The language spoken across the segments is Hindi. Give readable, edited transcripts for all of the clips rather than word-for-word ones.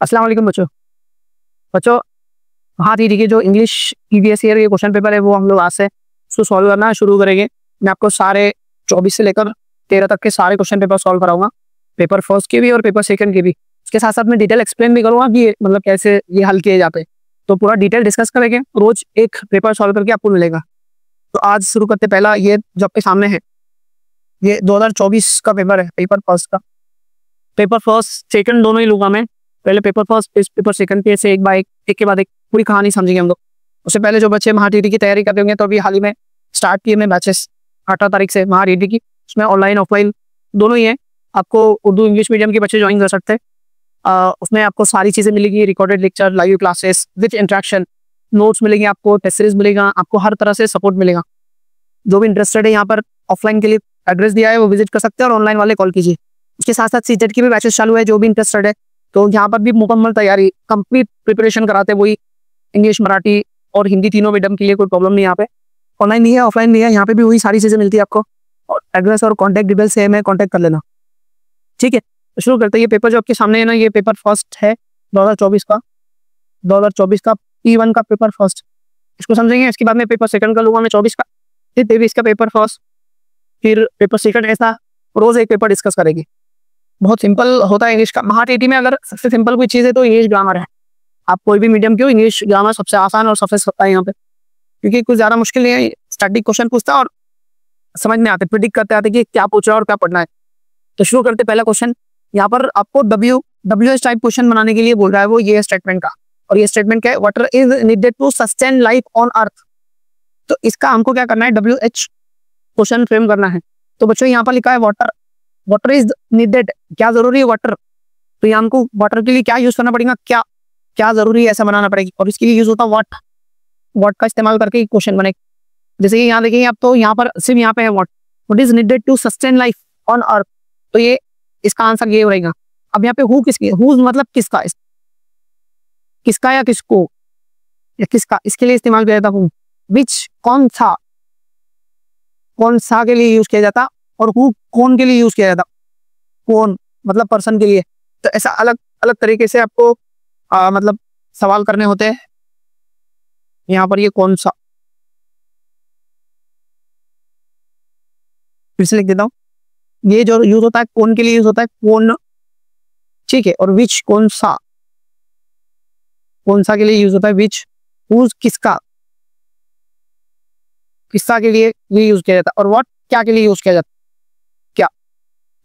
अस्सलाम वालेकुम बच्चों। बच्चों, हाँ दीदी के जो इंग्लिश प्रीवियस ईयर के क्वेश्चन पेपर है वो हम लोग आज से उसको सॉल्व करना शुरू करेंगे। मैं आपको सारे 24 से लेकर 13 तक के सारे क्वेश्चन पेपर सॉल्व कराऊंगा, पेपर फर्स्ट के भी और पेपर सेकंड के भी। उसके साथ साथ मैं डिटेल एक्सप्लेन भी करूंगा कि मतलब कैसे ये हल किए जाते हैं। तो पूरा डिटेल डिस्कस करेंगे, रोज एक पेपर सॉल्व करके आपको मिलेगा। तो आज शुरू करते, पहला ये जो आपके सामने है ये 2024 का पेपर है, पेपर फर्स्ट का। पेपर फर्स्ट सेकंड दोनों ही लूंगा मैं। पहले पेपर फर्स्ट पेपर सेकंड के से एक के बाद एक पूरी कहानी समझेंगे हम लोग। उससे पहले जो बच्चे महाटीटी की तैयारी करते होंगे तो अभी हाल ही में स्टार्ट किए मैं बैचेस 18 तारीख से महाटीटी की। उसमें ऑनलाइन ऑफलाइन दोनों ही है। आपको उर्दू इंग्लिश मीडियम के बच्चे ज्वाइन कर सकते हैं। उसमें आपको सारी चीज़ें मिलेगी, recorded lecture, live classes with interaction, notes मिलेंगे, आपको टेस्ट सीरीज मिलेगा, आपको हर तरह से सपोर्ट मिलेगा। जो भी इंटरेस्टेड है यहाँ पर ऑफलाइन के लिए एड्रेस दिया है वो विजिट कर सकते हैं और ऑनलाइन वाले कॉल कीजिए। उसके साथ साथ सीटेट की भी बैचेस चालू है, जो भी इंटरेस्टेड है तो यहाँ पर भी मुकम्मल तैयारी कंप्लीट प्रिपरेशन कराते हैं। वही इंग्लिश, मराठी और हिंदी तीनों मीडियम के लिए कोई प्रॉब्लम नहीं। यहाँ पे ऑनलाइन नहीं है, ऑफलाइन नहीं है, यहाँ पे भी वही सारी चीज़ें मिलती है आपको। और एड्रेस और कॉन्टैक्ट डिटेल से मैं कॉन्टैक्ट कर लेना, ठीक है। तो शुरू करते हैं। ये पेपर जो आपके सामने है ना, ये पेपर फर्स्ट है 2024 का। 2024 का P1 का पेपर फर्स्ट, इसको समझेंगे। इसके बाद में पेपर सेकंड का लूंगा मैं 24 का, फिर 23 का पेपर फर्स्ट, फिर पेपर सेकंड। ऐसा रोज एक पेपर डिस्कस करेंगे। बहुत सिंपल होता है इंग्लिश का। महाटीटी में अगर सबसे सिंपल कोई चीज़ है तो इंग्लिश ग्रामर है। आप कोई भी मीडियम क्यों, इंग्लिश ग्रामर सबसे आसान और सबसे सस्ता है यहाँ पे, क्योंकि कुछ ज़्यादा मुश्किल नहीं है। स्टैटिक क्वेश्चन पूछता है और समझ में आते, प्रिडिक्ट करते आते कि क्या पूछ रहा है और क्या पढ़ना है। तो शुरू करते पहला क्वेश्चन। यहाँ पर आपको WH टाइप क्वेश्चन बनाने के लिए बोल रहा है वो ये स्टेटमेंट का। और ये स्टेटमेंट क्या है? Water is needed to sustain life on earth. तो इसका हमको क्या करना है? WH क्वेश्चन फ्रेम करना है। तो बच्चों यहाँ पर लिखा है वाटर इज नीडेड। क्या जरूरी है? वाटर। तो यहाँ हमको वाटर के लिए क्या यूज करना पड़ेगा? क्या जरूरी है, ऐसा बनाना पड़ेगी। और इसके लिए यूज होता है व्हाट का इस्तेमाल करके क्वेश्चन बने। जैसे कि यहाँ देखिए आप, तो यहाँ पर सिर्फ यहाँ पे है what is needed to sustain life on earth. तो ये इसका आंसर ये रहेगा। अब यहाँ पे हु किसकी, हु मतलब किसका, किसका या किसको या किसका, इसके लिए इस्तेमाल किया जाता हूँ। विच कौन सा के लिए यूज किया जाता, और हु कौन के लिए यूज किया जाता। कौन मतलब पर्सन के लिए। तो ऐसा अलग अलग तरीके से आपको मतलब सवाल करने होते हैं। यहाँ पर ये कौन सा, फिर से लिख देता हूँ। ये जो यूज होता है कौन के लिए यूज होता है, कौन, ठीक है। और विच कौन सा के लिए यूज होता है। विच हुज किसका के लिए ये यूज किया जाता है। और व्हाट क्या के लिए यूज किया जाता है। क्या,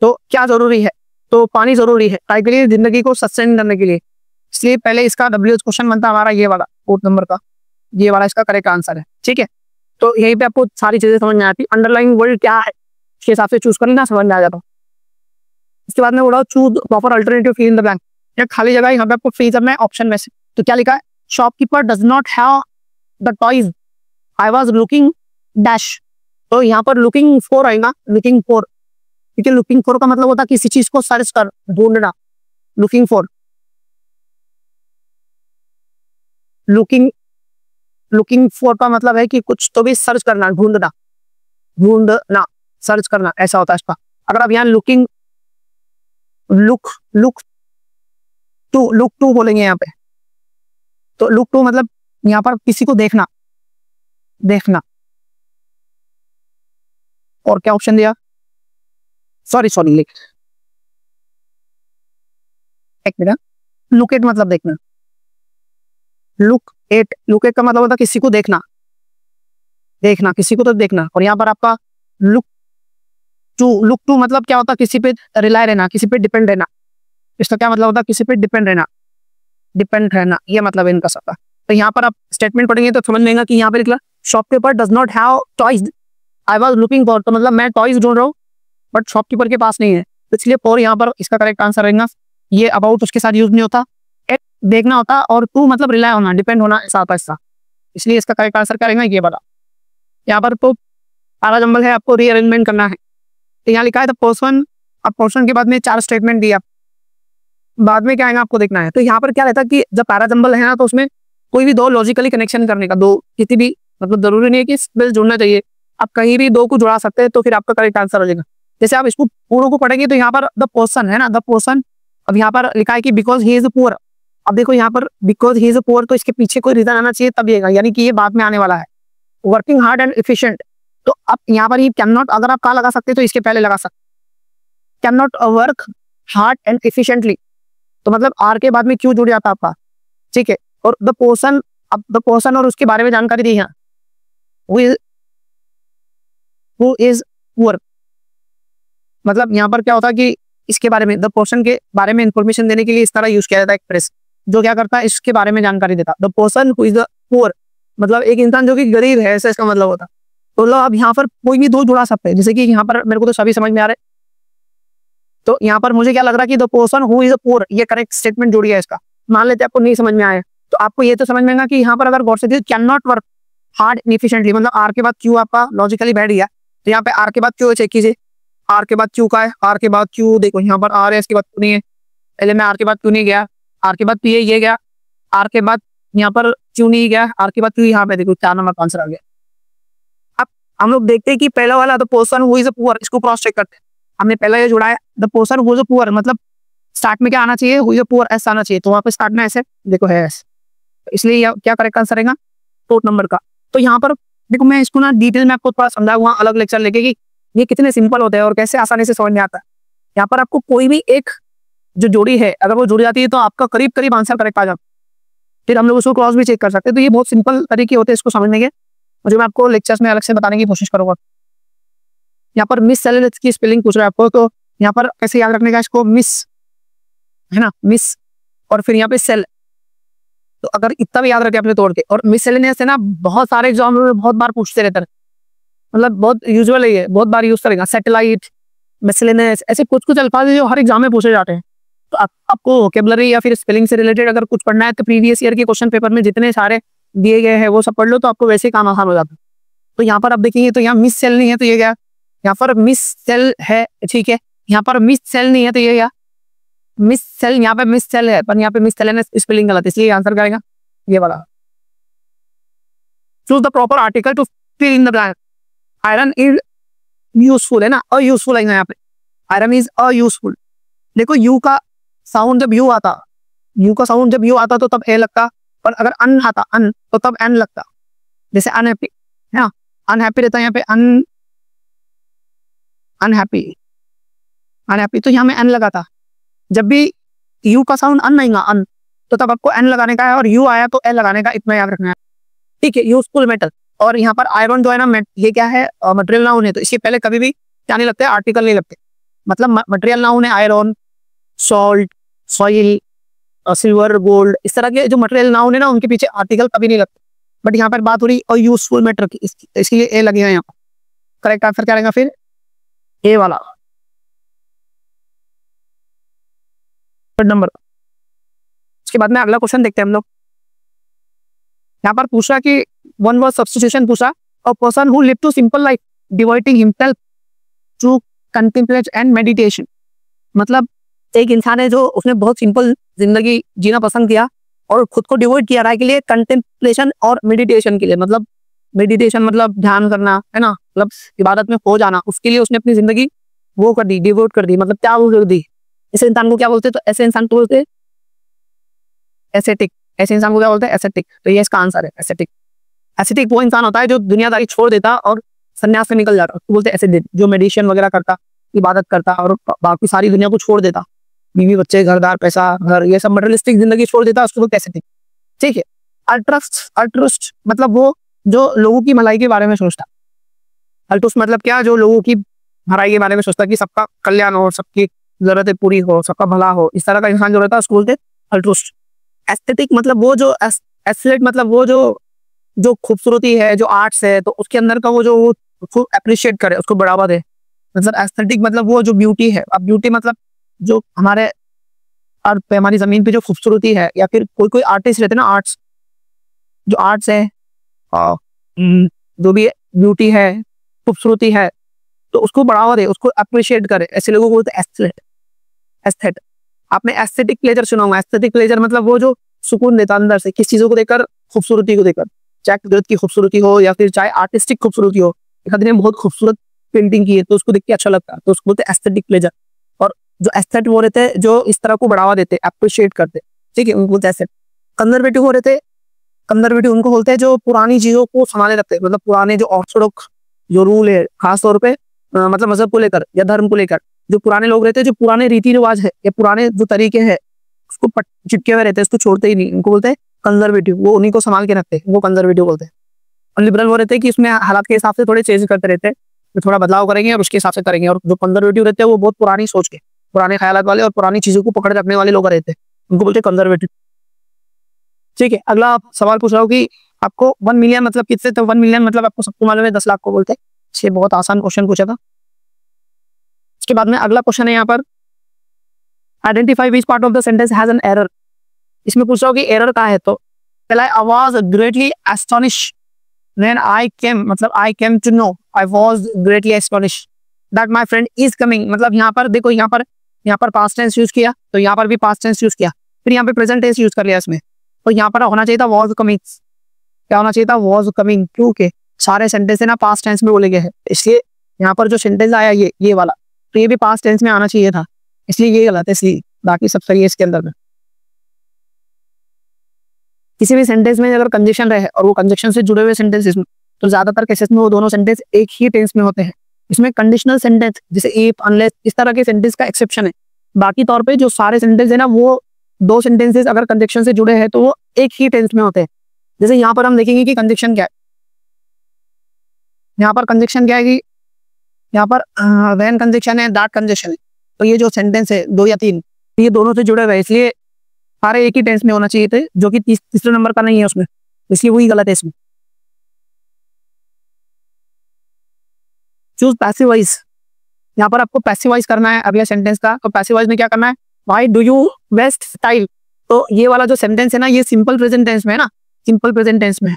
तो क्या जरूरी है? तो पानी जरूरी है काय के लिए? जिंदगी को सस्टेन करने के लिए। इसलिए पहले इसका WH क्वेश्चन बनता है हमारा ये वाला 4 नंबर का, ये वाला इसका करेक्ट आंसर है, ठीक है। तो यहीं पे आपको सारी चीजें समझ में आती। अंडरलाइन वर्ड क्या है इसके हिसाब से चूज कर लेना, समझ में आ जाता। इसके बाद में बोला choose proper alternative fill in the blank. या खाली जगह यहाँ पे आपको फ्री करना है ऑप्शन में से। तो क्या लिखा है? Shopkeeper does not have the toys I was looking dash. तो यहाँ पर लुकिंग फॉर आएगा, लुकिंग फॉर, क्योंकि लुकिंग फॉर का मतलब होता है किसी चीज को सर्च कर, ढूंढना। लुकिंग फॉर, लुकिंग फॉर का मतलब है कि कुछ तो भी सर्च करना, ढूंढना, सर्च करना, ऐसा होता है इसका। अगर आप यहाँ लुक टू बोलेंगे यहाँ पे, तो लुक टू मतलब यहाँ पर किसी को देखना। और क्या ऑप्शन दिया? सॉरी एक मिनट। लुक एट मतलब देखना। लुक एट का मतलब होता है किसी को देखना, किसी को तो देखना। और यहाँ पर आपका लुक टू मतलब क्या होता है? किसी पे रिलाय रहना, किसी पे डिपेंड रहना। इसका क्या मतलब होता है? किसी पे डिपेंड रहना, ये मतलब है इनका सबका। तो यहाँ पर आप स्टेटमेंट पढ़ेंगे तो समझ लेंगे कि यहाँ पे लिखा shopkeeper does not have toys I was looking for. तो मतलब मैं टॉयज ढूंढ रहा हूँ बट शॉपकीपर के पास नहीं है, तो इसलिए फॉर यहाँ पर इसका करेक्ट आंसर रहेगा। ये अबाउट उसके साथ यूज नहीं होता, एक देखना होता, और टू मतलब रिलाय होना, डिपेंड होना, ऐसा होता है इसका। इसलिए इसका करेक्ट आंसर क्या रहेगा? ये वाला। यहाँ पर तो पहला नंबर है, आपको रीअरेंजमेंट करना है। तो यहाँ लिखा है द पर्सन। अब पर्सन के बाद में 4 स्टेटमेंट दिया, बाद में क्या आएगा आपको देखना है। तो यहाँ पर क्या रहता है कि जब पैराजम्बल है ना, तो उसमें कोई भी 2 लॉजिकली कनेक्शन करने का, 2 किसी भी मतलब जरूरी नहीं है कि बिल जुड़ना चाहिए, आप कहीं भी 2 को जुड़ा सकते हैं, तो फिर आपका करेक्ट आंसर हो जाएगा। जैसे आप इसको पूरों को पढ़ेंगे तो यहाँ पर द पर्सन है ना, द पर्सन। अब यहाँ पर लिखा है कि बिकॉज ही इज पुअर, अब देखो यहाँ पर because he is a poor, तो इसके पीछे कोई रीजन आना चाहिए तब ये, यानी कि ये बाद में आने वाला है। वर्किंग हार्ड एंड एफिशिएंट, तो अब यहाँ पर ये कैन नॉट, अगर आप कहाँ लगा सकते तो इसके पहले लगा सकते, can not work hard and efficiently, तो मतलब आर के बाद में क्यों जुड़ जाता आपका, ठीक है। और द पर्सन, अब द पर्सन और उसके बारे में जानकारी दी है, हु इज पुअर, मतलब यहाँ पर क्या होता है कि इसके बारे में, द पर्सन के बारे में इंफॉर्मेशन देने के लिए इस तरह यूज किया जाता है एक्सप्रेस, जो क्या करता है इसके बारे में जानकारी देता। The person who is the poor, मतलब एक इंसान जो कि गरीब है, ऐसा इसका मतलब होता। तो लो अब यहाँ पर कोई भी दो जुड़ा सकते हैं, जैसे कि यहाँ पर मेरे को तो सभी समझ में आ रहे, तो यहाँ पर मुझे क्या लग रहा है कि the person who is a poor, ये करेक्ट स्टेटमेंट जोड़ी है इसका। मान लेते आपको नहीं समझ में आया, तो आपको ये तो समझ में आएगा कि यहाँ पर अगर गौर से देखिए can not work hard and efficiently, मतलब आर के बाद क्यू आपका लॉजिकली बैठ गया, तो यहाँ पे आर के बाद क्यू चेक कीजिए, आर के बाद क्यू का है, आर के बाद क्यू, देखो यहाँ पर आर है, इसके बाद क्यू नहीं है, पहले में आर के बाद क्यू नहीं गया, आर के बाद पी ये गया, आर के बाद यहाँ पर क्यू नहीं गया, आर के बाद क्यू, यहाँ पे देखो 4 नंबर का आंसर आ गया। अब हम लोग देखते हैं कि पहला वाला the person who is a poor, इसको क्रॉस चेक करते हैं, हमने पहला ये जुड़ा है the person who is a poor, मतलब स्टार्ट में क्या आना चाहिए, who is a poor, S आना चाहिए, तो वहाँ पे स्टार्ट में ऐसे देखो है एस, इसलिए क्या करेक्ट आंसर रहेगा 4 नंबर का। तो यहाँ पर देखो मैं इसको ना डिटेल में आपको थोड़ा समझाऊंगा अलग लेक्चर लेके कि ये कितने सिंपल होते हैं और कैसे आसानी से समझ में आता है। यहाँ पर आपको कोई भी एक जो जोड़ी है अगर वो जुड़ जाती है तो आपका करीब करीब आंसर करेक्ट आ जाता है, फिर हम लोग उसको क्रॉस भी चेक कर सकते हैं। तो ये बहुत सिंपल तरीके होते हैं इसको समझने के, मुझे मैं आपको लेक्चर्स में अलग से बताने की कोशिश करूंगा। यहाँ पर मिस सेल की स्पेलिंग पूछ रहा है आपको, तो यहाँ पर कैसे याद रखने का, इसको मिस है ना, मिस और फिर यहाँ पे सेल, तो अगर इतना भी याद रखे अपने तोड़ के। और मिसलेनियस है ना, बहुत सारे एग्जाम में बहुत बार पूछते रहते हैं, मतलब बहुत यूजुअल है, बहुत बार यूज करेगा, सैटेलाइट, मिसलेनियस, ऐसे कुछ कुछ अल्फाज है जो हर एग्जाम में पूछे जाते हैं। तो आपको वोकेबलरी या फिर स्पेलिंग से रिलेटेड अगर कुछ पढ़ना है तो प्रीवियस ईयर के क्वेश्चन पेपर में जितने सारे दिए गए हैं वो सब पढ़ लो, तो आपको वैसे काम आसान हो जाता है। तो यहाँ पर आप देखेंगे तो यहाँ मिस सेल नहीं है, तो ये गया, यहाँ पर मिस सेल है, ठीक है, यहाँ पर मिस सेल नहीं है, तो ये गया मिस सेल, यहाँ पे मिस सेल है पर यहाँ पे मिस सेल है, स्पेलिंग गलत, इसलिए आंसर करेगा ये वाला। Choose the proper article to fill in the blank. Iron is useful है ना, अयूजफुल है यहाँ पे, आयरन इज अयूजफुल। देखो यू का साउंड जब यू आता, यू का साउंड जब यू आता तो तब ए लगता, और अगर अन आता अन तो तब एन लगता, जैसे अनहैप्पी है ना, अनहैप्पी रहता है यहाँ पे अनहैप्पी, अनहैप्पी, तो यहाँ में एन लगा था। जब भी यू का साउंड अन नहीं अन, तो तब आपको एन लगाने का है, और यू आया तो एल लगाने का, इतना याद रखना है, ठीक है। यूजफुल मेटल, और यहाँ पर आयरन जो है ना, ये क्या है, मटेरियल नाउन है, तो इसके पहले कभी भी क्या नहीं लगते, आर्टिकल नहीं लगते, मतलब मटेरियल नाउन है iron, salt, soil, silver, gold, इस तरह के जो मटेरियल नाउन है ना उनके पीछे आर्टिकल कभी नहीं लगते। बट यहाँ पर बात हो रही और यूजफुल मेटर की, इसलिए ए लगे हैं यहाँ पर। करेक्ट आंसर क्या रहेगा फिर, ए वाला नंबर। उसके बाद में अगला क्वेश्चन देखते हैं हम लोग। यहाँ पर पूछा कि वन वर्ड सब्स्टिट्यूशन पूछा, a person who live to simple life devoting himself to contemplation and meditation, मतलब एक इंसान है जो उसने बहुत सिंपल जिंदगी जीना पसंद किया और खुद को डिवोट किया राय के लिए, कंटेम्पलेशन और मेडिटेशन के लिए, मतलब मेडिटेशन मतलब ध्यान करना है ना, मतलब इबादत में खो जाना, उसके लिए उसने अपनी जिंदगी वो कर दी, डिवोट कर दी, मतलब त्याग कर दी। ऐसे इंसान को क्या बोलते हैं, तो ऐसे इंसान को बोलते हैं एसेटिक, ऐसे इंसान को क्या बोलते हैं, एसेटिक। तो ये इसका आंसर है एसेटिक। एसेटिक वो इंसान होता है जो दुनियादारी छोड़ देता और संन्यास में निकल जाता, उसको बोलते हैं एसेटिक। जो मेडिटेशन वगैरह करता, इबादत करता और बाकी सारी दुनिया को छोड़ देता, बीवी बच्चे घरदार पैसा घर ये सब मटेरियलिस्टिक जिंदगी छोड़ देता, उसको बोलते हैं एसेटिक, ठीक है। अल्ट्रुस्ट मतलब वो जो लोगों की भलाई के बारे में सोचता, अल्ट्रुस्ट मतलब क्या, जो लोगों की भलाई के बारे में सोचता कि सबका कल्याण हो, सबकी जरूरतें पूरी हो, सबका भला हो, इस तरह का इंसान जो रहता है उसको बोलते हैं अल्ट्रुस्ट। एस्थेटिक मतलब वो जो एस्थेटिक मतलब वो जो खूबसूरती है, जो आर्ट्स है, तो उसके अंदर का वो जो उसको अप्रिशिएट करे, उसको बढ़ावा दे, मतलब एस्थेटिक मतलब वो जो ब्यूटी है। अब ब्यूटी मतलब जो हमारे अर्थ पे, हमारी जमीन पे जो खूबसूरती है, या फिर कोई कोई आर्टिस्ट रहते हैं ना, आर्ट्स जो आर्ट्स है, जो भी ब्यूटी है, खूबसूरती है, तो उसको बढ़ावा दे, उसको अप्रिशिएट करे, ऐसे लोगों को बोलते हैं एस्थेट। आपने एस्थेटिक प्लेजर सुना होगा, एस्थेटिक प्लेजर मतलब वो जो सुकून देता अंदर से, किस चीजों को देखकर, खूबसूरती को देखकर, चाहे कुदरत की खूबसूरती हो या फिर चाहे आर्टिस्टिक खूबसूरती हो, एक आदमी ने बहुत खूबसूरत पेंटिंग की है तो उसको देख के अच्छा लगता है, तो उसको बोलते हैं एस्थेटिक प्लेजर। और जो एस्थेट वो रहते हैं जो इस तरह को बढ़ावा देते, अप्रिशिएट करते, ठीक है, उनको बोलते हैं एसेट। कंजर्वेटिव हो रहे थे, कंजर्वेटिव उनको बोलते हैं जो पुरानी चीजों को संभाले रखते हैं, मतलब पुराने जो ऑर्थोडॉक्स जो रूल है खास तौर पे मतलब मजहब को लेकर या धर्म को लेकर, जो पुराने लोग रहते हैं, जो पुराने रीति रिवाज है या पुराने जो तरीके हैं उसको चिपके हुए रहते हैं, उसको छोड़ते ही नहीं, उनको बोलते हैं कंजर्वेटिव। वो उन्हीं को संभाल के रखते हैं, वो कंजर्वेटिव बोलते हैं। और लिबरल वो रहते हैं कि इसमें हालात के हिसाब से थोड़े चेंज करते रहते हैं, तो थोड़ा बदलाव करेंगे और उसके हिसाब से करेंगे। और जो कंजर्वेटिव रहते हैं वो बहुत पुरानी सोच के, पुराने ख्यालात वाले और पुरानी चीजों को पकड़ रखने वाले लोग रहते हैं, उनको बोलते हैं कंजर्वेटिव। ठीक है, अगला सवाल पूछ रहा हूँ कि आपको 1 मिलियन मतलब कितने, तो 1 मिलियन मतलब आपको सबको मालूम है 10 लाख को बोलते हैं। ये बहुत आसान क्वेश्चन पूछा था। उसके बाद में अगला क्वेश्चन है यहाँ पर, identify which part of the sentence has an error. इसमें पूछ रहा हूँ कि एरर कहाँ है। तो पहला I was greatly astonished when I came, मतलब I came to know, I was greatly astonished that my friend is coming। मतलब यहाँ पर देखो, यहाँ पर पास्ट टेंस यूज किया, तो यहाँ पर भी पास्ट टेंस यूज किया, फिर यहाँ पे प्रेजेंट टेंस यूज कर लिया इसमें, तो यहाँ पर होना चाहिए था was coming। क्या होना चाहिए था? was coming, क्योंकि सारे सेंटेंस है ना पास्ट टेंस में बोले गए हैं, इसलिए यहाँ पर जो सेंटेंस आया ये वाला, तो ये भी पास्ट टेंस में आना चाहिए था, इसलिए ये गलत है। इसलिए बाकी सब सही है इसके अंदर में। किसी भी सेंटेंस में अगर कंजक्शन रहे और वो कंजक्शन से जुड़े हुए सेंटेंसेस में, तो ज्यादातर केसेस में वो दोनों सेंटेंस एक ही टेंस में होते हैं। इसमें कंडीशनल सेंटेंस जैसे इफ, अनलेस, इस तरह के सेंटेंस का एक्सेप्शन है। बाकी तौर पे जो सारे सेंटेंस है ना, वो दो सेंटेंसेस अगर कंजक्शन से जुड़े हैं तो वो एक ही टेंस में होते हैं। जैसे यहाँ पर हम देखेंगे कि कंजक्शन क्या है, यहाँ पर कंजक्शन क्या है कि यहाँ पर व्हेन कंजक्शन है, दैट कंजक्शन है, तो ये जो सेंटेंस है 2 या 3, ये दोनों से जुड़े हुए, इसलिए सारे एक ही टेंस में होना चाहिए थे, जो कि तीसरे नंबर का नहीं है उसमें, इसलिए वही गलत है इसमें। Choose passive voice. यहाँ पर आपको पैसिव वॉइस करना है अगले सेंटेंस का, तो पैसिव वॉइस में क्या करना है? Why do you waste style. तो ये वाला जो सेंटेंस है ना, ये सिंपल प्रेजेंट टेंस में है ना, सिंपल प्रेजेंट टेंस में है।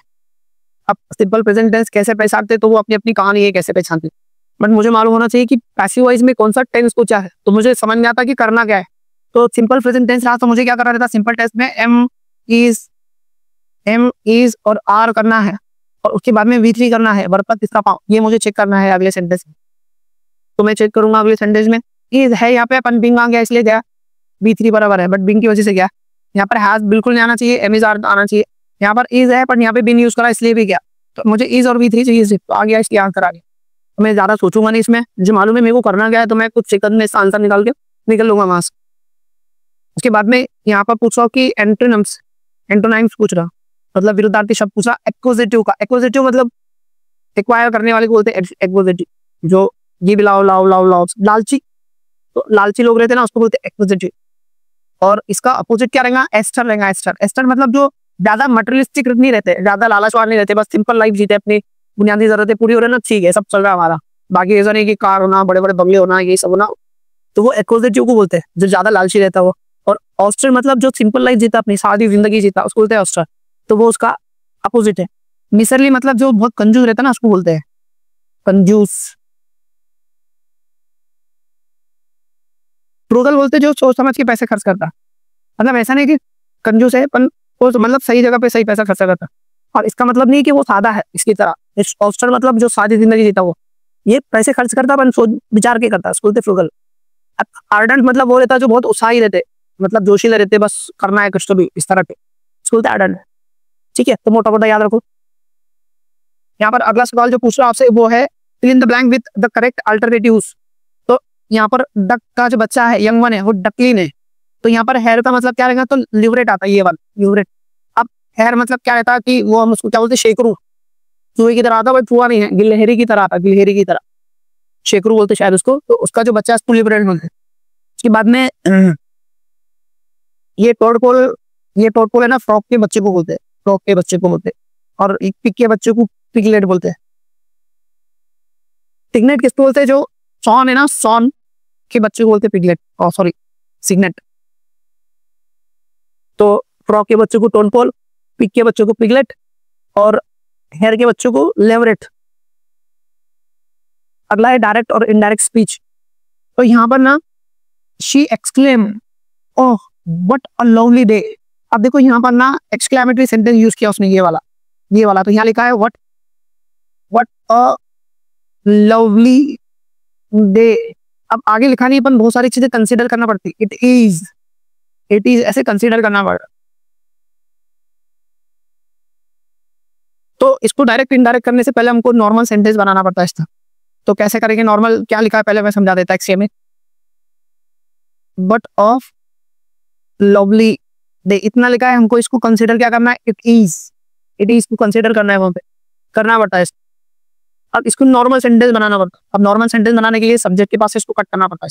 अब सिंपल प्रेजेंट टेंस कैसे पहचानते, तो वो अपनी अपनी कहानी है कैसे पहचानते, बट मुझे मालूम होना चाहिए कि पैसिव वॉइस में कौन सा टेंस को क्या है, तो मुझे समझ में आता कि करना क्या है। तो सिंपल प्रेजेंट टेंस रहा तो मुझे क्या करना रहता? सिंपल टेंस में एम इज और आर करना है, और उसके बाद में V3 करना है, वर्ब का तीसरा पाँव, ये मुझे चेक करना है अगले सेंटेंस में। तो मैं चेक करूंगा अगले सेंटेंस में, इज है यहाँ पे, अपन बिंग आ गया इसलिए गया, V3 बराबर है, बट बिंग की वजह से गया। यहाँ पर हैज बिल्कुल नहीं आना चाहिए, एम इज आर आना चाहिए। यहाँ पर इज है पर यहाँ पे बिंग यूज करा इसलिए भी गया, तो मुझे इज और V3 चाहिए सिर्फ, आ गया, इसलिए आंसर आ गया। तो मैं ज्यादा सोचूंगा नहीं इसमें, जो मालूम है मेरे को करना क्या है, तो मैं कुछ सेकंड में इसका आंसर निकाल के निकल लूंगा वहां से। उसके बाद में यहाँ पर पूछ रहा हूँ कि एंटोनिम्स पूछ रहा, मतलब विरुद्धार्थी शब्द पूछा एक्वजिटिव का। एक्वजिटिव मतलब एक्वायर करने वाले को बोलते हैं एक्वजिटिव, जो ये लाओ लाओ लाओ लाओ, लालची, तो लालची लोग रहते हैं ना, उसको बोलते हैं एक्वजिटिव। और इसका अपोजिट क्या रहेगा? एस्टर रहेगा। एस्टर मतलब जो ज्यादा मटेरियलिस्टिक नहीं रहते, ज्यादा लालचवान नहीं रहते, बस सिंपल लाइफ जीते, अपनी बुनियादी जरूरतें पूरी हो रही है ना, ठीक है, सब चल रहा है हमारा, बाकी ऐसा नहीं कि कार होना, बड़े बड़े बंगले होना, ये सब होना, तो वो एक्वजिटिव को बोलते हैं, जो ज्यादा लालची रहता है वो। और ऑस्टर मतलब जो सिंपल लाइफ जीता, अपनी सादी जिंदगी जीता, उसको बोलते हैं ऑस्टर, तो वो उसका अपोजिट है। मिसरली मतलब जो बहुत कंजूस रहता है ना, उसको बोलते हैं कंजूस। फ्रूगल बोलते हैं जो सोच समझ के पैसे खर्च करता, मतलब ऐसा नहीं कि कंजूस है, पर वो मतलब सही जगह पे सही पैसा खर्चा करता। और इसका मतलब नहीं कि वो सादा है इसकी तरह, ऑस्टर मतलब जो सादी जिंदगी जीता, वो ये पैसे खर्च करता पर सोच विचार के करता, उसको बोलते फ्रूगल। आर्डेंट मतलब वो रहता जो बहुत उत्साही रहते, मतलब जोशीले रहते, बस करना है कुछ तो भी, इस तरह के, उसको बोलते आर्डेंट। ठीक है, तो मोटा मोटा याद रखो। यहाँ पर अगला सवाल जो पूछ रहा आपसे वो है fill in the blank with the correct alternatives. तो यहाँ पर डक का जो बच्चा है, यंग वन है, वो डकलिन है, तो यहाँ पर हेयर का मतलब क्या रहेगा? तो लिवरेट आता है, ये वाला लिवरेट। अब हेयर मतलब क्या रहता है कि वो हम उसको क्या बोलते हैं? शेकरू, चूहे की तरह आता है, बट चूहा नहीं है, गिलहरी की तरह आता है, गिलहरी की तरह, शेकरू बोलते शायद उसको। तो उसका जो बच्चा है उसको लिवरेट बोलते हैं। उसके बाद में ये टोडपोल है ना, फ्रॉक के बच्चे को बोलते हैं, फ्रॉक के बच्चे को बोलते हैं। और एक पिग के बच्चे को पिगलेट बोलते हैं। सिग्नेट किसको बोलते हैं? जो सॉन है ना, सॉन के बच्चे को बोलते हैं पिगलेट, सॉरी सिग्नेट। तो फ्रॉक के बच्चे को टोडपोल, पिग के बच्चे को पिगलेट, और हेयर के बच्चों को लेवरेट। अगला है डायरेक्ट और इनडायरेक्ट स्पीच। तो यहाँ पर ना she exclaim, oh what a lovely day. अब देखो यहाँ पर ना एक्सक्लेमेटरी सेंटेंस यूज किया उसने, ये वाला। तो यहाँ लिखा है व्हाट अ लवली डे। अब आगे लिखा नहीं, अपन बहुत सारी चीजें कंसिडर करना पड़ती। इट इज, इट इज ऐसे कंसीडर करना पड़ेगा। तो इसको डायरेक्ट इनडायरेक्ट करने से पहले हमको नॉर्मल सेंटेंस बनाना पड़ता है इसका। तो कैसे करेंगे? नॉर्मल क्या लिखा है पहले मैं समझा देता एक्सचे में। बट ऑफ लवली डे इतना लिखा है, हमको इसको कंसीडर क्या करना है? इट इज को कंसीडर करना है, वहां पे करना पड़ता है इसको। अब इसको नॉर्मल सेंटेंस बनाना पड़ता है। अब नॉर्मल सेंटेंस बनाने के लिए सब्जेक्ट के पास इसको कट करना पड़ता है,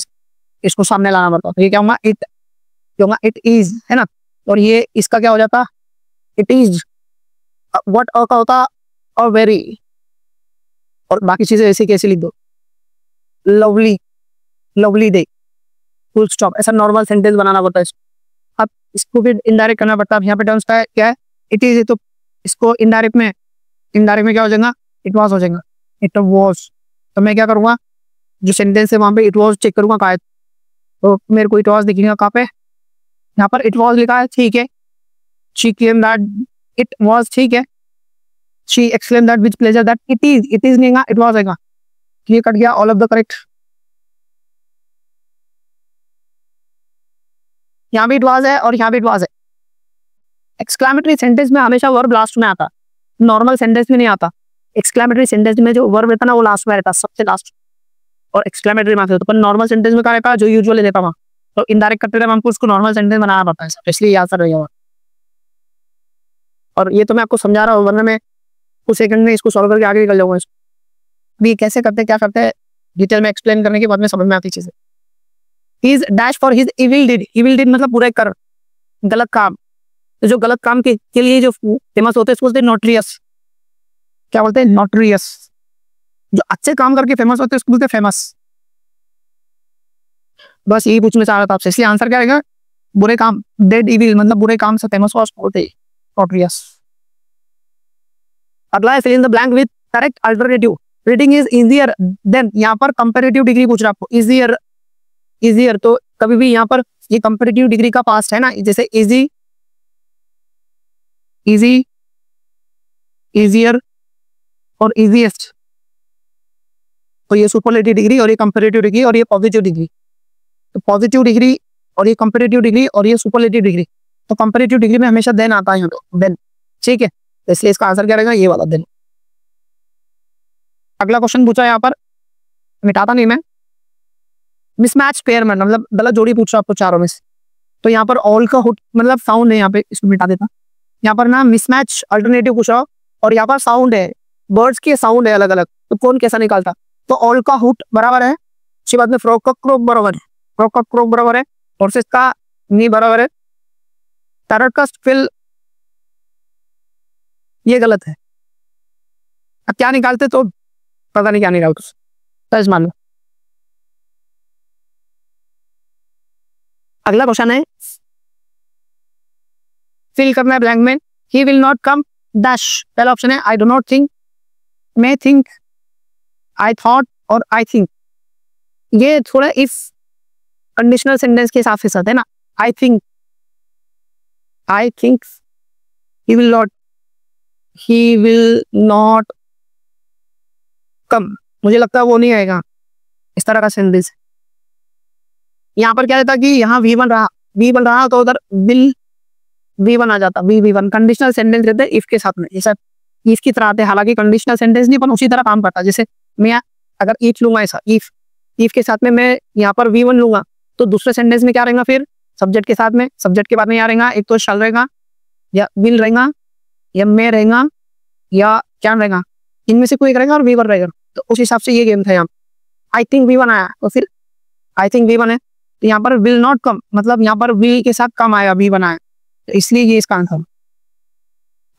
इसको सामने लाना पड़ता है। तो ये क्या होगा? इट, क्या होगा? इट इज, है ना। और ये इसका क्या हो जाता? It is. व्हाट का होता? और वेरी, और बाकी चीजें ऐसी कैसी लिख दो। Lovely, lovely day, full stop, ऐसा नॉर्मल सेंटेंस बनाना पड़ता है इसको। अब इसको भी इनडायरेक्ट करना पड़ता है। यहाँ पे टर्म्स का क्या है? इट इज, तो इसको इनडायरेक्ट में क्या हो जाएगा? इट वॉज हो जाएगा। इट वॉज, तो मैं क्या करूंगा? जो सेंटेंस है वहां पे इट वॉज चेक करूंगा कहाँ है, तो मेरे को इट वॉज दिखेगा कहाँ पे? यहाँ पर इट वॉज लिखा है, ठीक है। She claim that it was, ठीक है। She exclaim that with pleasure that it is नहीं, इट वॉज आएगा। ये कट गया, ऑल ऑफ द करेक्ट। यहाँ भी इट वॉज है और यहाँ भी इट वॉज है। एक्सक्लेमेटरी सेंटेंस में हमेशा वर्ब लास्ट में आता, नॉर्मल सेंटेंस में नहीं आता। एक्सक्लेमेटरी सेंटेंस में जो वर्ब रहता ना वो लास्ट में रहता, सबसे लास्ट, और एक्सक्लेमेटरी में आता। तो नॉर्मल सेंटेंस में क्या रहता? जो यूजुअली रहता वहाँ, तो इनडायरेक्ट करते रहे हमको उसको नॉर्मल सेंटेंस बनाना पड़ता है, इसलिए याद कर रही हूँ। और ये तो मैं आपको समझा रहा हूँ, वरना मैं कुछ सेकंड में इसको सॉल्व करके आगे निकल जाऊंगा। भी कैसे करते क्या करते हैं डिटेल में एक्सप्लेन करने के बाद में समझ में आती चीजें। His dash for his evil deed, evil deed मतलब बुरे कर, गलत काम। तो जो गलत काम के लिए जो फेमस होते हैं उसको बोलते हैं नोटरियस। क्या बोलते हैं? नोटरियस। जो अच्छे काम करके फेमस होते हैं उसको बोलते हैं फेमस। बस यही पूछना चाह रहा था आपसे, इसलिए आंसर क्या रहेगा? बुरे काम, डेड इविल मतलब बुरे काम से फेमस हुआ उसको बोलते हैं नोटरियस। अगला है fill in the blank with correct alternative. Reading is easier than, यहाँ पर कंपैरेटिव डिग्री पूछ रहा आपको। इजियर, तो कभी भी यहाँ पर ये कंपैरेटिव डिग्री का पास्ट है ना, जैसे इजी, इजियर और इजीएस्ट, तो ये सुपरलेटिव डिग्री और ये कंपैरेटिव डिग्री और ये पॉजिटिव डिग्री। तो पॉजिटिव डिग्री और ये कंपैरेटिव डिग्री और ये सुपरलेटिव डिग्री, तो कंपैरेटिव डिग्री में हमेशा देन आता है, देन, ठीक है। तो इसलिए इसका आंसर क्या रहेगा? ये वाला देन। अगला क्वेश्चन पूछा यहाँ पर, मिटाता नहीं मैं, मिसमैच पेयर में मतलब गलत जोड़ी पूछ रहा आपको चारों में से। तो यहाँ पर ऑल का हुट मतलब साउंड है, यहाँ पे इसको मिटा देता। यहाँ पर ना मिसमैच अल्टरनेटिव पूछ रहा और यहाँ पर साउंड है, वर्ड्स के साउंड है अलग अलग, तो कौन कैसा निकालता? तो ऑल का हुट बराबर है, उसके बाद में फ्रॉक का क्रोक बराबर है, फ्रॉक का क्रोक बराबर है, हॉर्सेस का नी बराबर है, पैरट का फिल ये गलत है। अब क्या निकालते? तो पता नहीं क्या निकालते, सच मान लो। अगला क्वेश्चन है, फिल करना है ब्लैंक में। He will not come dash, पहला ऑप्शन है I do not think, may think, I thought और आई थिंक। ये थोड़ा इफ कंडीशनल सेंटेंस के हिसाब से साथ है ना। I think he will not come, मुझे लगता है वो नहीं आएगा, इस तरह का सेंटेंस। यहाँ पर क्या रहता कि यहाँ वी बन रहा तो उधर विल V1 आ जाता, V1 कंडीशनल सेंटेंस रहते हैं इफ के साथ में, जैसा इफ की तरह आते हैं, हालांकि कंडीशनल सेंटेंस नहीं पर उसी तरह काम करता है। जैसे मैं अगर इफ लूंगा ऐसा, इफ के साथ में मैं यहाँ पर V1 लूंगा तो दूसरे सेंटेंस में क्या रहेगा? फिर सब्जेक्ट के साथ में, सब्जेक्ट के बाद में यहाँ रहेगा, एक तो शल रहेगा या विल रहेगा या मे रहेगा या क्या रहेगा, इनमें से कोई एक रहेगा और V1 रहेगा। तो उस हिसाब से ये गेम था। यहाँ आई थिंक V1 आया तो फिर आई थिंक V1 है, तो यहाँ पर विल नॉट कम मतलब यहाँ पर विल के साथ कम आया, V1 आया, तो इसलिए ये इसका आंसर।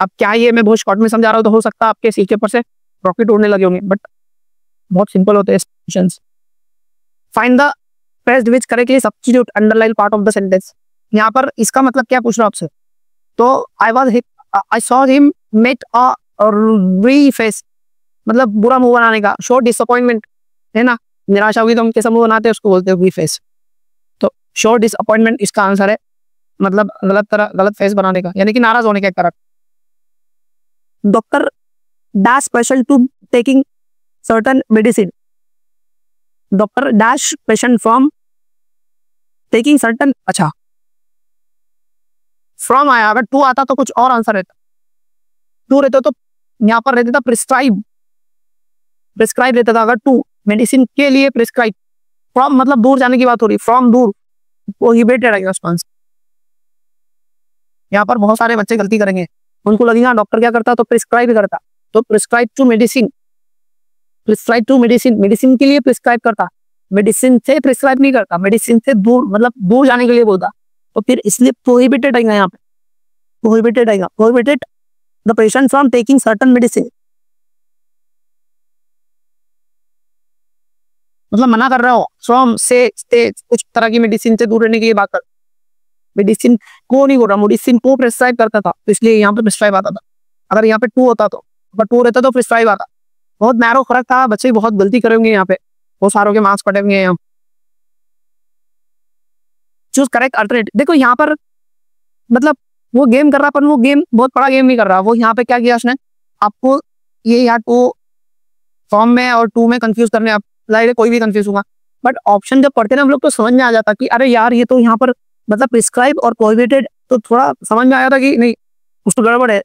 अब क्या ये मैं बहुत शॉर्ट में समझा रहा हूँ, तो हो सकता है आपके सीट के ऊपर से रॉकेट उड़ने लगे होंगे, बट बहुत सिंपल होते हैं questions. Find the pressed which correctly substitute underline part of the sentence. यहाँ पर इसका मतलब क्या पूछ रहा हूँ आपसे? तो I saw him made a we face मतलब बुरा मुंह बनाने का, शो डिसअपॉइंटमेंट है ना, निराशा हुई तो हम कैसा मुंह बनाते हैं उसको बोलते हैं वी फेस। तो शो डिसअपॉइंटमेंट इसका आंसर है, मतलब गलत फेस बनाने का, यानी कि नाराज होने का एक तरह। Doctor dash special to taking certain medicine, doctor dash patient from taking certain, अच्छा फ्रॉम आया, अगर टू आता तो कुछ और आंसर रहता, टू रहता तो यहाँ पर रहता था प्रिस्क्राइब, प्रिस्क्राइब रहता था अगर टू, मेडिसिन के लिए प्रिस्क्राइब। फ्रॉम मतलब दूर जाने की बात हो रही, फ्रॉम दूर, प्रोहिबिटेड आएगा उसका आंसर। यहाँ पर बहुत सारे बच्चे गलती करेंगे, उनको लगेगा डॉक्टर क्या करता तो प्रिस्क्राइब करता, तो prescribe to medicine, prescribe to medicine, medicine के लिए प्रिस्क्राइब करता, मेडिसिन से प्रिस्क्राइब नहीं करता, मेडिसिन से दूर मतलब दूर जाने के लिए बोलता, तो फिर इसलिए प्रोहिबिटेड आएगा यहाँ पे, प्रोहिबिटेड आएगा, prohibited the patient from taking certain medicine, मतलब मना कर रहा हो, फ्रॉम से कुछ तरह की मेडिसिन से दूर रहने की बात कर, मेडिसिन को नहीं बोल रहा, मेडिसिन को प्रिस्क्राइब करता था, तो इसलिए यहाँ पे प्रिस्क्राइब आता था। अगर यहाँ पे टू होता तो, अगर टू रहता तो प्रिस्क्राइब आता। बहुत नैरो फर्क था, बच्चे बहुत गलती करेंगे यहाँ पे, बहुत सारों के मार्क्स कटेंगे यहाँ। चूज करेक्ट अल्टरनेट, देखो यहाँ पर मतलब वो गेम कर रहा, पर वो गेम बहुत बड़ा गेम नहीं कर रहा, वो यहाँ पे क्या किया उसने, आपको ये यहाँ टू फॉर्म में और टू में कंफ्यूज करने, आप लाइक कोई भी कंफ्यूज होगा, बट ऑप्शन जब पढ़ते ना हम लोग तो समझ में आ जाता कि अरे यार ये तो यहाँ पर मतलब प्रिस्क्राइब और प्रोहिबिटेड, तो थोड़ा समझ में आया था कि नहीं कुछ तो गड़बड़ है,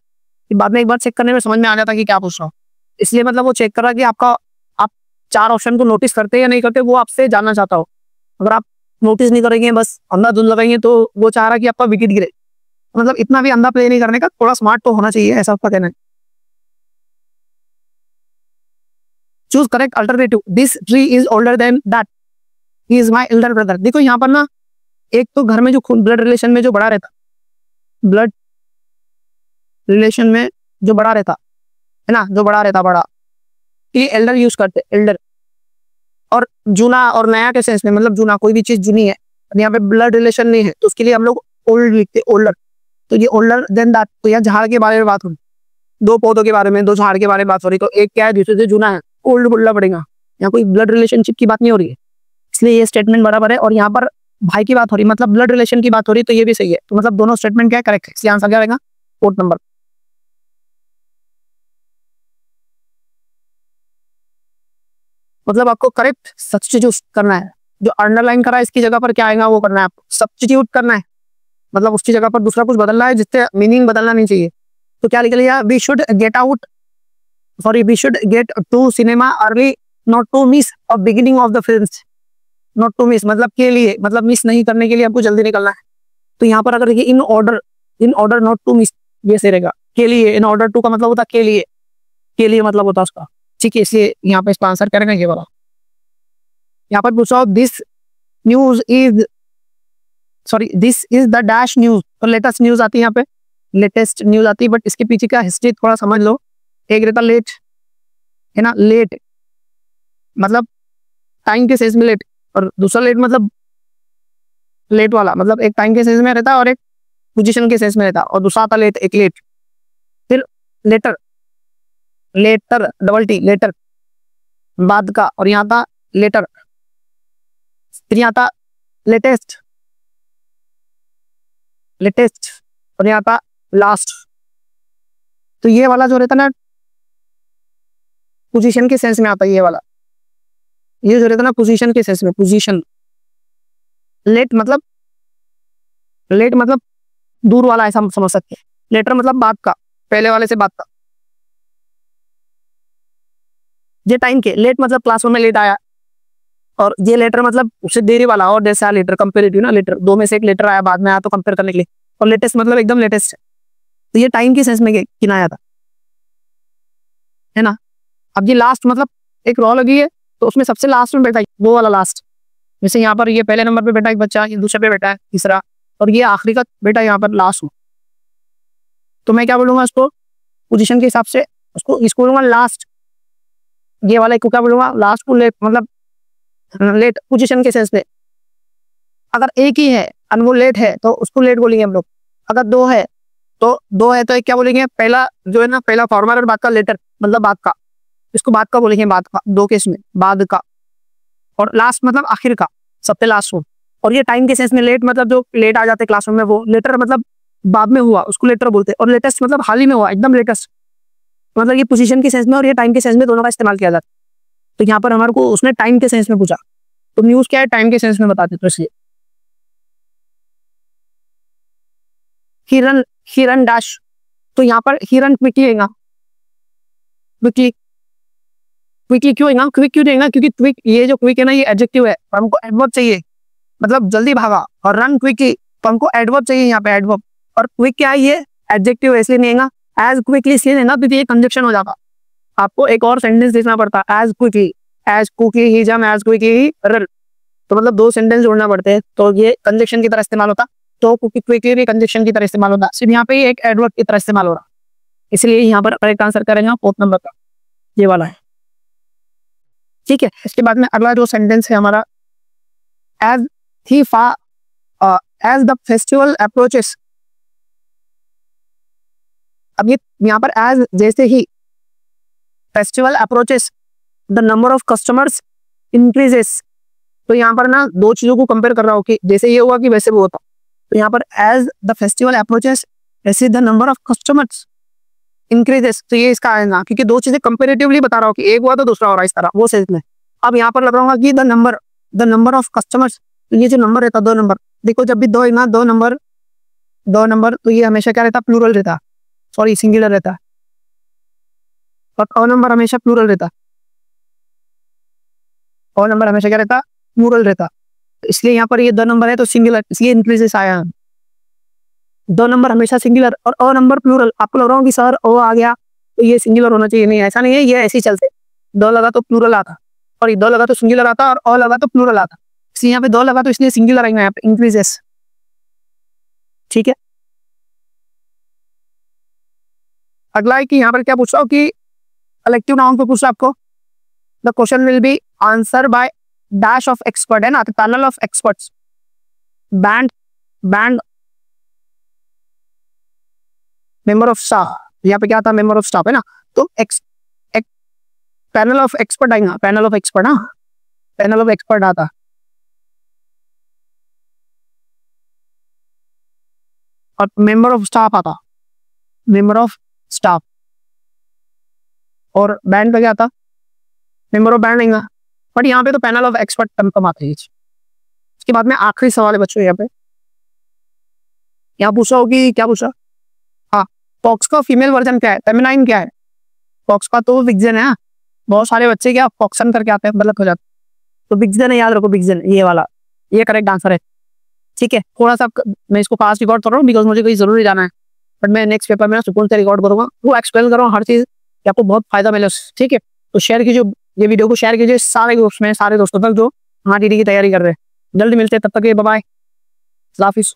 बाद में एक बार चेक करने में समझ में आ जाता कि क्या पूछ रहा हूँ। इसलिए मतलब वो चेक कर रहा कि आपका, आप चार ऑप्शन को नोटिस करते हैं या नहीं करते, वो आपसे जानना चाहता हो। अगर आप नोटिस नहीं करेंगे, बस अंधाधुंध लगाएंगे, तो वो चाह रहा कि आपका विकेट गिरे। मतलब इतना भी अंधा प्ले नहीं करने का, थोड़ा स्मार्ट तो होना चाहिए, ऐसा आपका कहना है। Choose correct alternative, this tree is older than that, he is my elder brother. देखो यहाँ पर ना, एक तो घर में जो ब्लड रिलेशन में जो बड़ा रहता, ब्लड रिलेशन में जो बड़ा रहता है ना, जो बड़ा रहता, बड़ा, ये एल्डर यूज करते, एल्डर। और जूना और नया के सेंस में, मतलब जूना कोई भी चीज जूनी है, यहाँ पे ब्लड रिलेशन नहीं है, तो उसके लिए हम लोग ओल्ड लिखते, ओल्डर। तो ये ओल्डर देन दैट, तो यहाँ झाड़ के बारे में बात हो रही, दो पौधों के बारे में, दो झाड़ के बारे में बात हो रही, तो एक क्या है दूसरे से जूना है, ओल्ड बोलना पड़ेगा, यहाँ कोई ब्लड रिलेशनशिप की बात नहीं हो रही है, इसलिए ये स्टेटमेंट बराबर है। और यहाँ पर भाई की बात हो रही, मतलब ब्लड रिलेशन की बात हो रही, तो ये भी सही है, तो मतलब दोनों स्टेटमेंट क्या है, करेक्ट है, इसलिए आंसर क्या रहेगा, फोर्थ नंबर। मतलब आपको करेक्ट सब्स्टिट्यूट करना है, जो अंडरलाइन करा है इसकी जगह पर क्या आएगा वो करना है, आपको सब्स्टिट्यूट करना है, मतलब उसकी जगह पर दूसरा कुछ बदलना है, जिससे मीनिंग बदलना नहीं चाहिए। तो क्या लिख लिया, we should get out, sorry we should get to cinema early, not to miss a beginning of the film. Not to miss मतलब के लिए, मतलब मिस नहीं करने के लिए आपको जल्दी निकलना है। तो यहाँ पर अगर देखिए in order not to miss, ये सही रहेगा, के लिए, इन ऑर्डर टू का मतलब होता के लिए मतलब होता उसका, ठीक है, इसलिए यहाँ पे इसका आंसर करेंगे ये वाला। यहाँ पर पूछा this news is, sorry this is the dash news, तो लेटेस्ट न्यूज आती है यहाँ पे, लेटेस्ट न्यूज आती है, बट इसके पीछे का हिस्ट्री थोड़ा समझ लो। एक रहता लेट, है ना, लेट मतलब टाइम के सेंस में लेट, और दूसरा लेट मतलब लेट वाला, मतलब एक टाइम के सेंस में रहता है और एक पोजीशन के सेंस में रहता है, और दूसरा आता लेट, एक लेट। फिर later, later double T, later बाद का, और यहाँ था लेटर, फिर यहाँ था लेटेस्ट, लेटेस्ट, और यहाँ था लास्ट। तो ये वाला जो रहता ना पोजीशन के सेंस में आता है, ये वाला, ये जो रहता ना पोजीशन के सेंस में, पोजीशन। लेट मतलब दूर वाला, ऐसा समझ सकते हैं। लेटर मतलब बाद का, पहले वाले से बाद का। ये टाइम के, लेट मतलब क्लासरूम में लेट आया, और ये लेटर मतलब उससे देरी वाला, और जैसे लेटर कंपेरेटिव ना, लेटर दो में से एक लेटर आया बाद में आया तो कंपेयर करने के लिए, और लेटेस्ट मतलब एकदम लेटेस्ट है। तो ये टाइम के सेंस में गिनाया था, है ना। अब ये लास्ट मतलब एक रॉ लगी है, तो उसमें सबसे लास्ट में बैठा है वो वाला लास्ट, जैसे यहाँ पर ये पहले नंबर पे बैठा एक बच्चा, ये दूसरे पे बैठा है तीसरा, और ये आखिरी का बेटा यहाँ पर लास्ट में। तो मैं क्या बोलूंगा उसको पोजीशन के हिसाब से, इसको बोलूंगा लास्ट, ये वाला को क्या बोलूंगा लास्ट को, लेट मतलब लेट पोजीशन के सेंस में। अगर एक ही है और वो लेट है तो उसको लेट बोलेंगे हम लोग। अगर दो है तो एक क्या बोलेंगे, पहला जो है ना, पहला फॉर्मल और बाद का लेटर मतलब बाद का, इसको बाद का बोलेंगे, बाद का, दो केस में बाद का। और लास्ट मतलब आखिर का, सबसे लास्ट हो। और ये टाइम के सेंस में लेट मतलब जो लेट आ जाते क्लासरूम में, वो लेटर मतलब बाद में हुआ उसको लेटर बोलते हैं, और लेटेस्ट मतलब हाल ही में हुआ, एकदम लेटेस्ट। मतलब ये पोजीशन के सेंस में और ये टाइम के सेंस में दोनों का इस्तेमाल किया जाता है। तो यहाँ पर हमारे को उसने टाइम के सेंस में पूछा, तो न्यूज क्या है, टाइम के सेंस में बताते, तो इसलिए हिरन, हिरन डैश, तो यहाँ पर हिरन क्विकली आएगा, क्विकली, क्विकली क्यों आएगा, क्विक क्यों देगा, क्योंकि क्विक, ये जो क्विक है ना ये एडजेक्टिव है, और हमको एडवर्ब चाहिए, मतलब जल्दी भागा, और रन क्विकली तो हमको एडवर्ब चाहिए यहाँ पे, एडवर्ब, और क्विक क्या है, ये एडजेक्टिव है इसलिए नहीं आएगा, एज क्विकली इसलिए नहीं ना क्योंकि ये कंजक्शन हो जाता, आपको एक और सेंटेंस देखना पड़ता, एज क्विकली ही जम, एज क्विकली ही रन, तो मतलब 2 सेंटेंस जोड़ना पड़ते हैं, तो ये कंजक्शन की तरह इस्तेमाल होता, तो क्विकली भी कंजक्शन की तरह इस्तेमाल होता, सिर्फ यहाँ पे एक एडवर्ब की तरह इस्तेमाल हो रहा, इसलिए यहाँ पर करेक्ट आंसर करेंगे 4th नंबर का, ये वाला है। ठीक है, इसके बाद में अगला जो सेंटेंस है हमारा, एज ही फा एज द फेस्टिवल अप्रोचेस, अब ये यहाँ पर एज जैसे ही festival approaches the number of customers increases, तो यहाँ पर ना 2 चीजों को कंपेयर कर रहा हो कि जैसे ये हुआ कि वैसे वो होता, तो यहाँ पर एज द फेस्टिवल अप्रोचेस ऐसे the number of customers increases, तो ये इसका आएगा क्योंकि 2 चीजें कंपेरेटिवली बता रहा हूँ कि एक हुआ तो दूसरा हो रहा है इस तरह, वो सेंस में। अब यहाँ पर लग रहा होगा कि द नंबर ऑफ कस्टमर्स, तो ये जो नंबर रहता 2 नंबर, देखो जब भी 2 है ना, 2 नंबर, तो ये हमेशा क्या रहता, प्लूरल रहता, सॉरी सिंगुलर रहता, और अ नंबर हमेशा प्लूरल रहता, अ नंबर हमेशा क्या रहता, प्लूरल रहता, इसलिए यहाँ पर ये 2 नंबर है तो सिंगुलर, इसलिए इंक्रीजेस आया, 2 नंबर हमेशा सिंगुलर और अ नंबर प्लूरल, आपको लग रहा हो कि सर ओ आ गया तो ये सिंगुलर होना चाहिए, नहीं ऐसा नहीं है, ये ऐसे ही चलते, 2 लगा तो प्लूरल आता, और ये 2 लगा तो सिंगुलर आता, और अ लगा तो प्लूरल आता, इसलिए यहाँ पे 2 लगा तो इसलिए सिंगुलर आएगा यहाँ पे, इंक्रीजेस। ठीक है, अगला है कि यहाँ पर क्या पूछ रहा हूँ कि कलेक्टिव नाउन को पूछ रहा आपको, the question will be answer by dash of expert, है ना, तो panel of experts, band member of staff, यहाँ पे क्या था, मेंबर ऑफ स्टाफ है ना, तो पैनल ऑफ एक्सपर्ट आएगा, पैनल ऑफ एक्सपर्ट, हाँ पैनल ऑफ एक्सपर्ट आता, और मेंबर ऑफ स्टाफ आता, मेंबर ऑफ स्टाफ, और बैंड का क्या आता, मेंबर ऑफ बैंड आएगा, बट यहाँ पे तो पैनल ऑफ एक्सपर्ट कम आता है। इसके बाद में आखिरी सवाल है बच्चों, यहाँ पे यहाँ पूछा होगी, क्या पूछा, हाँ फॉक्स का फीमेल वर्जन क्या है, फेमिनाइन क्या है, फॉक्स का तो विक्सन है, बहुत सारे बच्चे क्या फॉक्सन करके आते हैं, गलत हो जाता, तो विक्सन है, याद रखो विक्सन, ये वाला, ये करेक्ट आंसर है। ठीक है, थोड़ा सा मैं इसको फास्ट रिकॉर्ड कर रहा हूँ बिकॉज मुझे कहीं जरूरी जाना है, बट मैं नेक्स्ट पेपर में सुकून से रिकॉर्ड करूंगा, वो एक्सप्लेन कर रहा हूँ हर चीज कि आपको बहुत फायदा मिले। ठीक है, तो शेयर कीजिए, ये वीडियो को शेयर कीजिए सारे ग्रुप्स में, सारे दोस्तों तक जो हाँ दीदी की तैयारी कर रहे हैं। जल्दी मिलते हैं, तब तक बाय बाय, हाफिज।